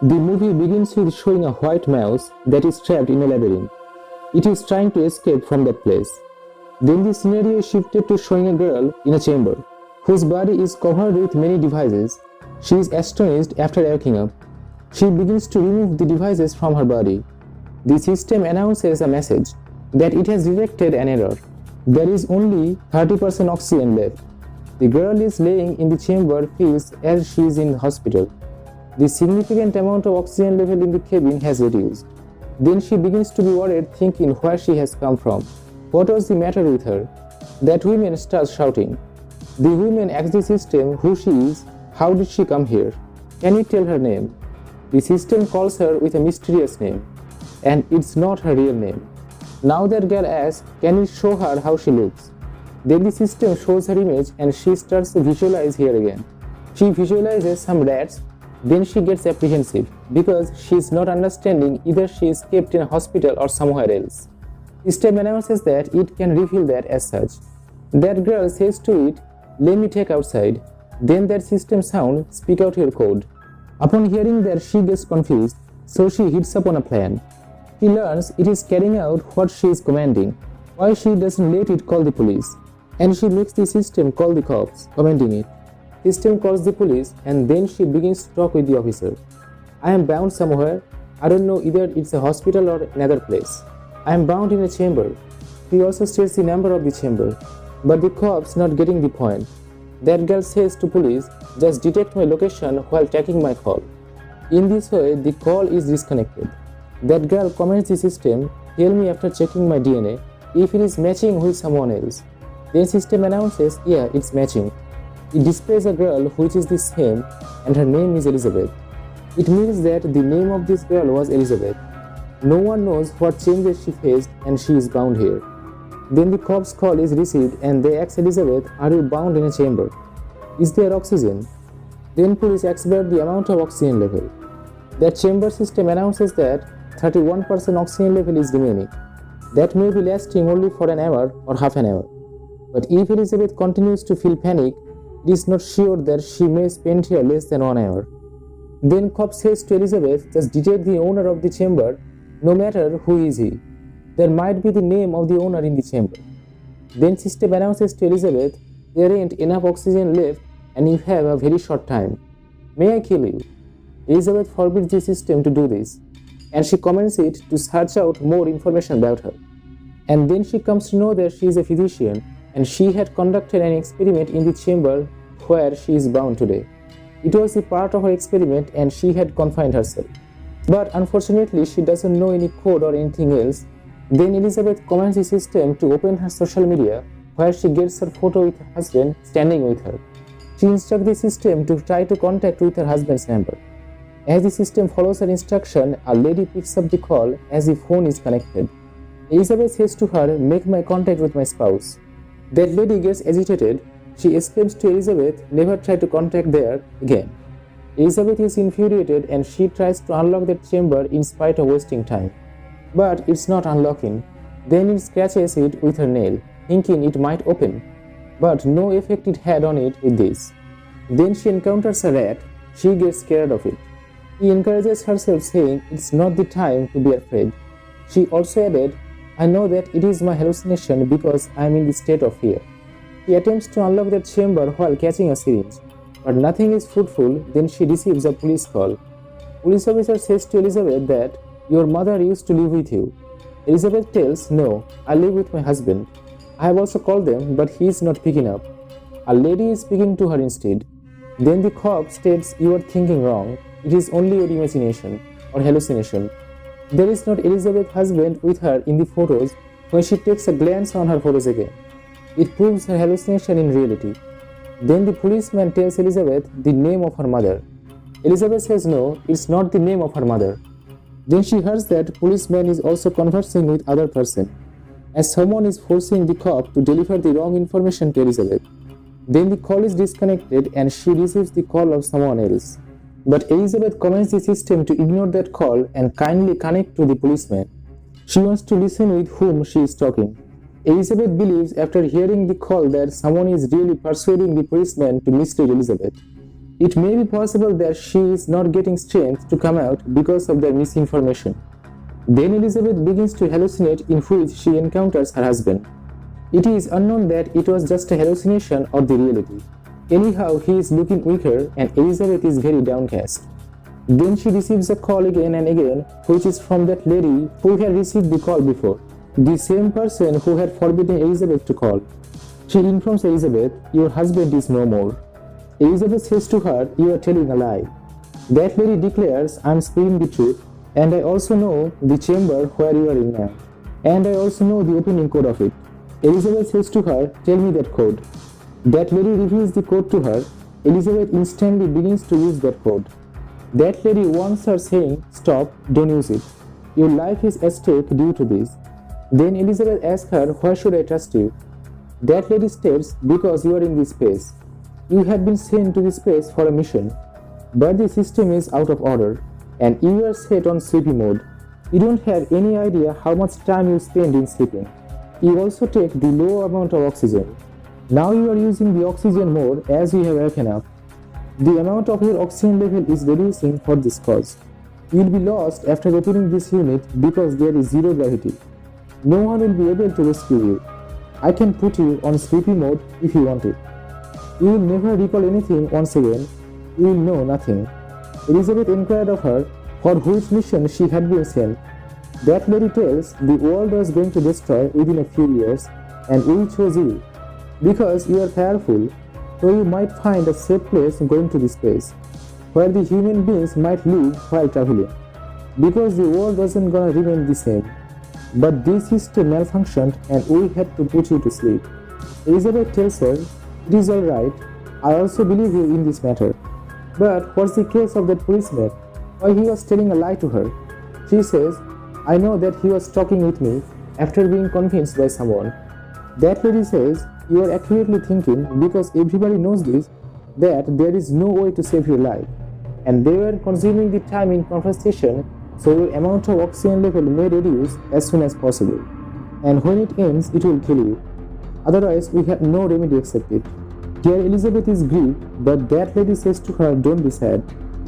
The movie begins with showing a white mouse that is trapped in a labyrinth. It is trying to escape from that place. Then the scenario is shifted to showing a girl in a chamber, whose body is covered with many devices. She is astonished after waking up. She begins to remove the devices from her body. The system announces a message that it has detected an error. There is only 30% oxygen left. The girl is laying in the chamber feels as she is in the hospital. The significant amount of oxygen level in the cabin has reduced. Then she begins to be worried, thinking where she has come from. What was the matter with her? That woman starts shouting. The woman asks the system who she is, how did she come here? Can you tell her name? The system calls her with a mysterious name, and it's not her real name. Now that girl asks, can you show her how she looks? Then the system shows her image and she starts to visualize here again. She visualizes some rats. Then she gets apprehensive because she is not understanding either she is kept in a hospital or somewhere else. System announces that it can reveal that as such. That girl says to it, let me take outside. Then that system sound, speak out your code. Upon hearing that, she gets confused, so she hits upon a plan. She learns it is carrying out what she is commanding. Why she doesn't let it call the police? And she makes the system call the cops, commanding it. System calls the police and then she begins to talk with the officer. I am bound somewhere. I don't know either it's a hospital or another place. I am bound in a chamber. He also states the number of the chamber. But the cops not getting the point. That girl says to police, just detect my location while taking my call. In this way, the call is disconnected. That girl comments the system, tell me after checking my DNA if it is matching with someone else. Then system announces, yeah, it's matching. It displays a girl which is the same and her name is Elizabeth. It means that the name of this girl was Elizabeth. No one knows what changes she faced and she is bound here. Then the cops' call is received and they ask Elizabeth, are you bound in a chamber? Is there oxygen? Then police asks about the amount of oxygen level. That chamber system announces that 31% oxygen level is remaining. That may be lasting only for an hour or half an hour. But if Elizabeth continues to feel panic, it is not sure that she may spend here less than 1 hour. Then cop says to Elizabeth, just detect the owner of the chamber, no matter who is he. There might be the name of the owner in the chamber. Then system announces to Elizabeth, there ain't enough oxygen left and you have a very short time. May I kill you? Elizabeth forbids the system to do this, and she commands it to search out more information about her. And then she comes to know that she is a physician and she had conducted an experiment in the chamber where she is bound today. It was a part of her experiment and she had confined herself. But unfortunately, she doesn't know any code or anything else. Then Elizabeth commands the system to open her social media where she gets her photo with her husband standing with her. She instructs the system to try to contact with her husband's number. As the system follows her instruction, a lady picks up the call as the phone is connected. Elizabeth says to her, make my contact with my spouse. That lady gets agitated. She exclaims to Elizabeth, never try to contact there again. Elizabeth is infuriated and she tries to unlock that chamber in spite of wasting time. But it's not unlocking. Then it scratches it with her nail, thinking it might open. But no effect it had on it with this. Then she encounters a rat. She gets scared of it. She encourages herself, saying it's not the time to be afraid. She also added, I know that it is my hallucination because I am in the state of fear. She attempts to unlock that chamber while catching a syringe, but nothing is fruitful. Then she receives a police call. Police officer says to Elizabeth that your mother used to live with you. Elizabeth tells, no, I live with my husband. I have also called them, but he is not picking up. A lady is speaking to her instead. Then the cop states, you are thinking wrong. It is only your imagination or hallucination. There is not Elizabeth's husband with her in the photos when she takes a glance on her photos again. It proves her hallucination in reality. Then the policeman tells Elizabeth the name of her mother. Elizabeth says no, it's not the name of her mother. Then she hears that policeman is also conversing with other person, as someone is forcing the cop to deliver the wrong information to Elizabeth. Then the call is disconnected and she receives the call of someone else. But Elizabeth commands the system to ignore that call and kindly connect to the policeman. She wants to listen with whom she is talking. Elizabeth believes after hearing the call that someone is really persuading the policeman to mislead Elizabeth. It may be possible that she is not getting strength to come out because of their misinformation. Then Elizabeth begins to hallucinate, in which she encounters her husband. It is unknown that it was just a hallucination or the reality. Anyhow, he is looking weaker and Elizabeth is very downcast. Then she receives a call again and again, which is from that lady who had received the call before, the same person who had forbidden Elizabeth to call. She informs Elizabeth, "Your husband is no more." Elizabeth says to her, "You are telling a lie." That lady declares, "I am speaking the truth, and I also know the chamber where you are in now, and I also know the opening code of it." Elizabeth says to her, "Tell me that code." That lady reveals the code to her. Elizabeth instantly begins to use that code. That lady warns her, saying, "Stop, don't use it. Your life is at stake due to this." Then Elizabeth asks her, "Why should I trust you?" That lady states, "Because you are in this space. You have been sent to this space for a mission, but the system is out of order, and you are set on sleepy mode. You don't have any idea how much time you spend in sleeping. You also take the low amount of oxygen. Now you are using the oxygen more as you have woken up. The amount of your oxygen level is reducing for this cause. You will be lost after opening this unit because there is zero gravity. No one will be able to rescue you. I can put you on sleepy mode if you want it. You will never recall anything once again. You will know nothing." Elizabeth inquired of her for which mission she had been sent. That lady tells, "The world was going to destroy within a few years, and we chose you. Because you are powerful, so you might find a safe place going to this space, where the human beings might live while traveling. Because the world wasn't gonna remain the same. But this system malfunctioned and we had to put you to sleep." Elizabeth tells her, "It is alright, I also believe you in this matter. But what's the case of that policeman? Why he was telling a lie to her?" She says, "I know that he was talking with me after being convinced by someone." That lady says, "You are accurately thinking, because everybody knows this, that there is no way to save your life. And they were consuming the time in conversation, so your amount of oxygen level may reduce as soon as possible. And when it ends, it will kill you. Otherwise, we have no remedy except it." Here Elizabeth is grieved, but that lady says to her, "Don't be sad.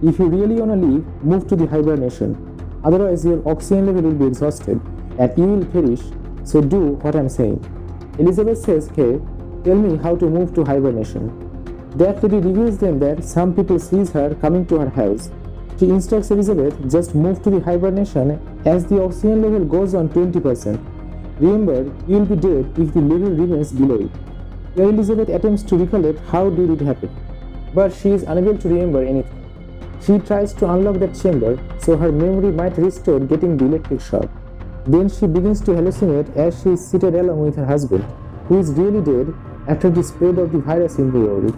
If you really want to live, move to the hibernation. Otherwise, your oxygen level will be exhausted and you will perish, so do what I am saying." Elizabeth says, "Hey, tell me how to move to hibernation." That lady reveals them that some people sees her coming to her house. She instructs Elizabeth, "Just move to the hibernation as the oxygen level goes on 20%. Remember, you will be dead if the level remains below it." Here Elizabeth attempts to recollect how did it happen, but she is unable to remember anything. She tries to unlock that chamber so her memory might restore getting the electric shock. Then she begins to hallucinate as she is seated along with her husband, who is really dead after the spread of the virus in the world.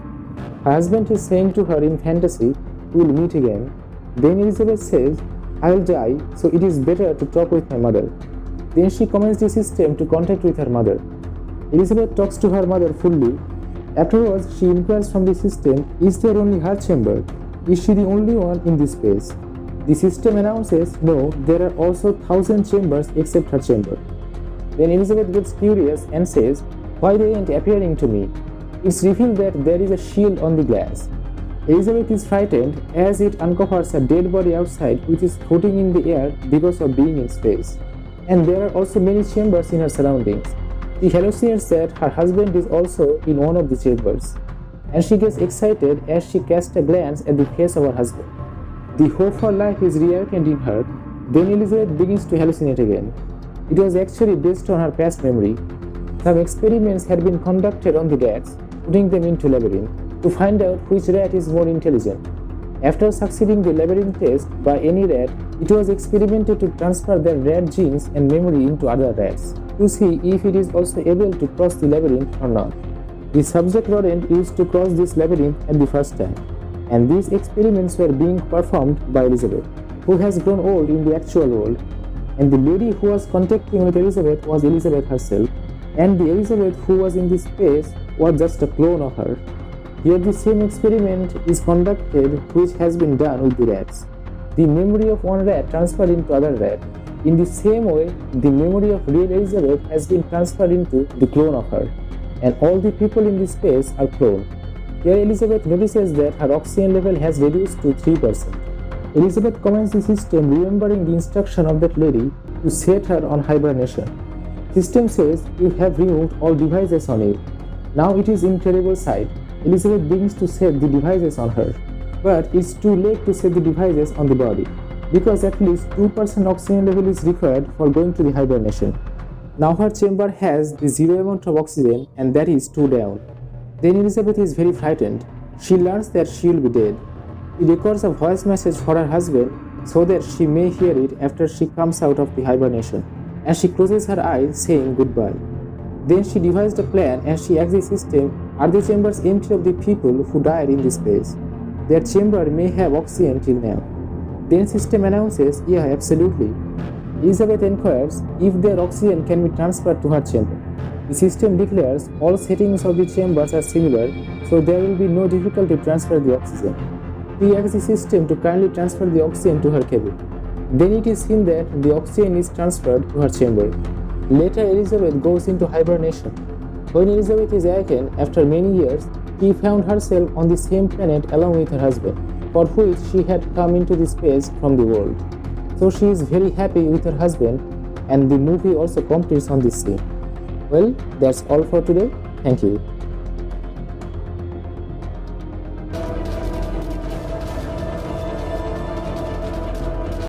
Her husband is saying to her in fantasy, "We will meet again." Then Elizabeth says, "I will die, so it is better to talk with my mother." Then she commences the system to contact with her mother. Elizabeth talks to her mother fully. Afterwards, she inquires from the system, is there only her chamber? Is she the only one in this space? The system announces, no, there are also 1,000 chambers except her chamber. Then Elizabeth gets curious and says, why they ain't appearing to me? It's revealed that there is a shield on the glass. Elizabeth is frightened as it uncovers a dead body outside which is floating in the air because of being in space. And there are also many chambers in her surroundings. She hallucinates that her husband is also in one of the chambers, and she gets excited as she casts a glance at the face of her husband. The hope for life is reawakened in her. Then Elizabeth begins to hallucinate again. It was actually based on her past memory. Some experiments had been conducted on the rats, putting them into labyrinth to find out which rat is more intelligent. After succeeding the labyrinth test by any rat, it was experimented to transfer their rat genes and memory into other rats to see if it is also able to cross the labyrinth or not. The subject rodent used to cross this labyrinth at the first time, and these experiments were being performed by Elizabeth, who has grown old in the actual world, and the lady who was contacting with Elizabeth was Elizabeth herself, and the Elizabeth who was in this space was just a clone of her. Here the same experiment is conducted which has been done with the rats. The memory of one rat transferred into other rat. In the same way, the memory of real Elizabeth has been transferred into the clone of her, and all the people in this space are cloned. Here Elizabeth notices that her oxygen level has reduced to 3%. Elizabeth comments the system, remembering the instruction of that lady to set her on hibernation. System says, "You have removed all devices on you." Now it is in terrible sight. Elizabeth begins to set the devices on her. But it's too late to set the devices on the body, because at least 2% oxygen level is required for going to the hibernation. Now her chamber has the zero amount of oxygen, and that is 2 down. Then Elizabeth is very frightened. She learns that she will be dead. She records a voice message for her husband so that she may hear it after she comes out of the hibernation, and she closes her eyes saying goodbye. Then she devised a plan and she asks the system, are the chambers empty of the people who died in this place? Their chamber may have oxygen till now. Then system announces, yeah, absolutely. Elizabeth inquires if their oxygen can be transferred to her chamber. The system declares all settings of the chambers are similar, so there will be no difficulty to transfer the oxygen. She asks the system to kindly transfer the oxygen to her cabin. Then it is seen that the oxygen is transferred to her chamber. Later, Elizabeth goes into hibernation. When Elizabeth is awakened after many years, she found herself on the same planet along with her husband, for which she had come into the space from the world. So she is very happy with her husband, and the movie also completes on this scene. Well, that's all for today. Thank you.